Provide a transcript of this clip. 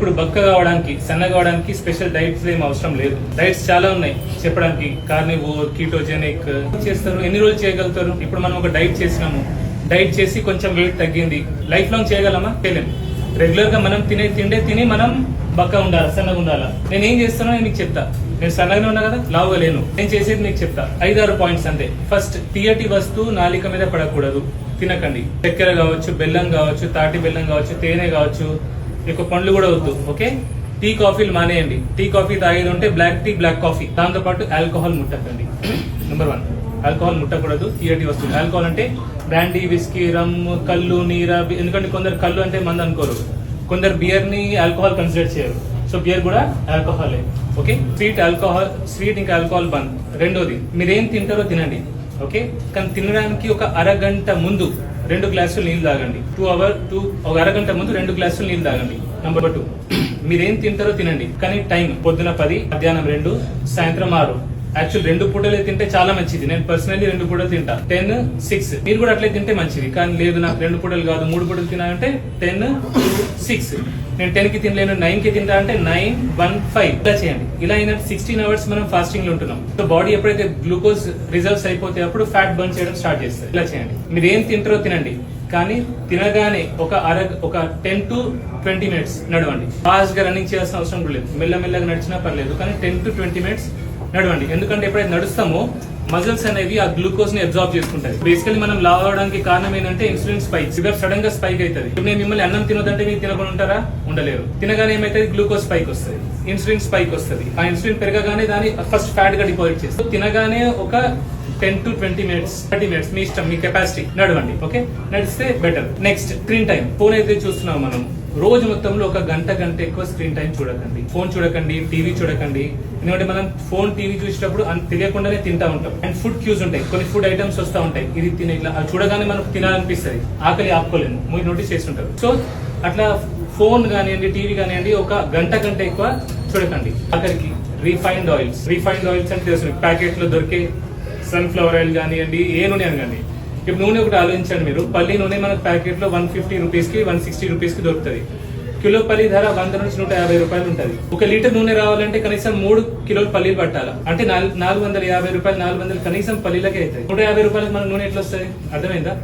ఇప్పుడు బక్క కావడానికి సన్న కావడానికి స్పెషల్ డైట్స్ ఏం అవసరం లేదు. డైట్స్ చాలా ఉన్నాయి చెప్పడానికి. కార్నివోర్, కీటోజెనిక్ చేస్తారు. ఎన్ని రోజులు చేయగలుగుతారు? ఇప్పుడు మనం ఒక డైట్ చేసినాము, డైట్ చేసి కొంచెం వెయిట్ తగ్గింది, లైఫ్ లాంగ్ చేయగలమా? చేయలేము. రెగ్యులర్ గా మనం తిండే తిని మనం బక్క ఉండాలా, సన్నగా ఉండాలా. నేను ఏం చేస్తానో నేను మీకు చెప్తా. నేను సన్నగానే ఉన్నా కదా, లావుగా లేను. నేను చేసేది మీకు చెప్తా. 5-6 పాయింట్స్ అంతే. ఫస్ట్, తీయటి వస్తువు నాలిక మీద పడకూడదు, తినకండి. చక్కెర కావచ్చు, బెల్లం కావచ్చు, తాటి బెల్లం కావచ్చు, తేనె కావచ్చు, ఎక్కువ పండ్లు కూడా వద్దు. ఓకే, టీ కాఫీలు మానేయండి. టీ కాఫీ తాగేది ఉంటే బ్లాక్ టీ, బ్లాక్ కాఫీ. దాంతో పాటు ఆల్కహాల్ ముట్టకండి. నెంబర్ 1, ఆల్కహాల్ ముట్టకూడదు. తీయటి వస్తువులు. ఆల్కహాల్ అంటే బ్రాండీ, విస్కీ, రమ్, కళ్ళు, నీరా. ఎందుకంటే కొందరు కళ్ళు అంటే మంది అనుకోరు, కొందరు బియర్ ని ఆల్కహాల్ కన్సిడర్ చేయరు. సో బియర్ కూడా ఆల్కహాలే. ఓకే, స్వీట్ ఇంకా ఆల్కహాల్ బంద్. రెండోది, మీరేం తింటారో తినండి. ఓకే, కానీ తినడానికి ఒక అరగంట ముందు 2 గ్లాసులు నీళ్ళు తాగండి. ఒక అరగంట ముందు 2 గ్లాసులు నీళ్ళు తాగండి. నంబర్ 2, మీరేం తింటారో తినండి, కానీ టైం పొద్దున 10, మధ్యాహ్నం 2, సాయంత్రం 6. యాక్చువల్ 2 పూటలే తింటే చాలా మంచిది. నేను పర్సనల్లీ 2 పూటలు తింటా. 10, 6. మీరు కూడా అట్లే తింటే మంచిది. కానీ లేదు, నాకు 2 పూటలు కాదు 3 పూటలు తినాలంటే 10, 6. నేను 10 కి తినలేను, 9 కి తింటా అంటే 9, 1, 5. ఇలా చేయండి. ఇలా అయినా 16 అవర్స్ మనం ఫాస్టింగ్ లో ఉంటున్నాం. సో బాడీ ఎప్పుడైతే గ్లూకోజ్ రిజర్వ్స్ అయిపోతే అప్పుడు ఫ్యాట్ బర్న్ చేయడం స్టార్ట్ చేస్తారు. ఇలా చేయండి. మీరు ఏం తింటారో తినండి, కానీ తినగానే ఒక 10 to 20 మినిట్స్ నడవండి. ఫాస్ట్ గా రన్నింగ్ చేయాల్సిన అవసరం కూడా లేదు. మెల్లమెల్లగా నడిచినా పర్లేదు, కానీ 10 to 20 మినిట్స్ నడవండి. ఎందుకంటే ఎప్పుడైతే నడుస్తామో మజిల్స్ అనేవి ఆ గ్లూకోజ్ ని అబ్జార్బ్ చేసుకుంటాయి. బేసికలీ మనం లావ్ అవడానికి కారణం ఏంటంటే ఇన్సులిన్ స్పైక్. షుగర్ సడన్ గా స్పైక్ అవుతుంది. ఇప్పుడు నేను మిమ్మల్ని అన్నం తినదంటే మీరు తినకుండా ఉంటారా? ఉండలేరు. తినగానే ఏమైతుంది? గ్లూకోజ్ స్పైక్ వస్తుంది, ఇన్సులిన్ స్పైక్ వస్తుంది. ఆ ఇన్సులిన్ పెరగగానే దాన్ని ఫస్ట్ ఫ్యాట్ గా డిపాజిట్ చేస్తుంది. తినగానే ఒక 10 to 20 మినిట్స్, 30 మినిట్స్ మీ ఇష్టం, మీ కెపాసిటీ నడవండి. ఓకే, నడిస్తే better. Next, screen time. Phone అయితే చూస్తున్నాం మనం, రోజు మొత్తంలో ఒక గంట ఎక్కువ స్క్రీన్ టైం చూడకండి. ఫోన్ చూడకండి, టీవీ చూడకండి. ఎందుకంటే మనం ఫోన్, టీవీ చూసినప్పుడు తెలియకుండానే తింటా ఉంటాం. అండ్ ఫుడ్ క్యూస్ ఉంటాయి, కొన్ని ఫుడ్ ఐటమ్స్ వస్తూ ఉంటాయి. ఇది తినే, ఇట్లా చూడగానే మనకు తినాలనిపిస్తుంది, ఆకలి ఆపుకోలేము. మీరు నోటీస్ చేస్తుంటారు. సో అట్లా ఫోన్ కానివ్వండి, టీవీ కానివ్వండి, ఒక గంట ఎక్కువ చూడకండి. అక్కడికి రిఫైన్డ్ ఆయిల్స్ అంటే తెలుసు, ప్యాకెట్ లో దొరికే సన్ఫ్లవర్ ఆయిల్ కానివ్వండి, ఏ నూనె అని కానీ. ఇప్పుడు నూనె ఒకటి ఆలోచించండి మీరు. పల్లి నూనె మనకు ప్యాకెట్ లో 150 రూపీస్ కి, 160 రూపీస్ కి దొరుకుతుంది. కిలో పల్లి ధర 100 నుంచి 150 రూపాయలు ఉంటుంది. 1 లీటర్ నూనె రావాలంటే కనీసం 3 కిలోలు పల్లీలు పట్టాలా. అంటే 450 రూపాయలు, 400 కనీసం పల్లీలకే అవుతాయి. 150 రూపాయలకు మన నూనె ఎట్లా వస్తుంది? అర్థమైందా?